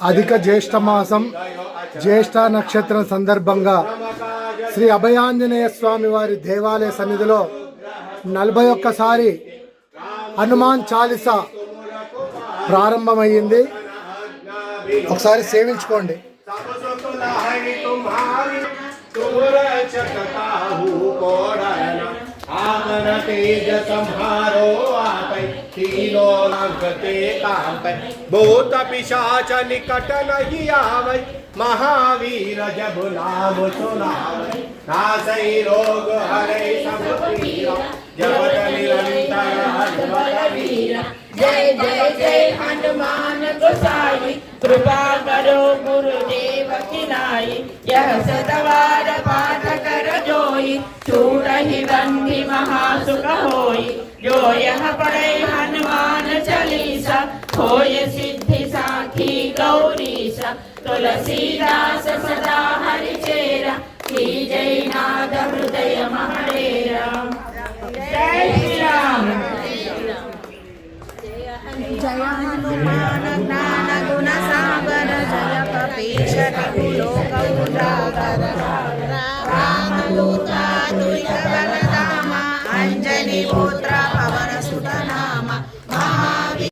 అధిక జ్యేష్ఠ మాసం జ్యేష్ఠ నక్షత్రం సందర్భంగా శ్రీ అభయాంజనేయ స్వామి వారి దేవాలయ సన్నిధిలో 41సారి హనుమాన్ చాలీసా ప్రారంభమయ్యింది. ఒకసారి సేవించుకోండి. तेज संहारो आपै तीनों लगते कांपै भूत पिशाच निकट नहीं आवै महावीर जब नाम सुनावै नासै रोग हरै सब पीरा जपत निरंतर हनुमत वीरा। जय जय जय हनुमान गोसाई कृपा करो गुरुदेव की नाई यह सतवार पाठ कर जोई छूटहि बंदी महासुख होई जो यह पढ़े हनुमान चालीसा होय सिद्धि साखी गौरीसा। तुलसीदास सदा हरिचेरा की जय नाद हृदय महडेरा। जय श्री राम। जय हनुमान ज्ञान गुण सागर जय कपीश तिहु लोक उजागर रामदूत अतुलित बलधामा अंजनी पुत्र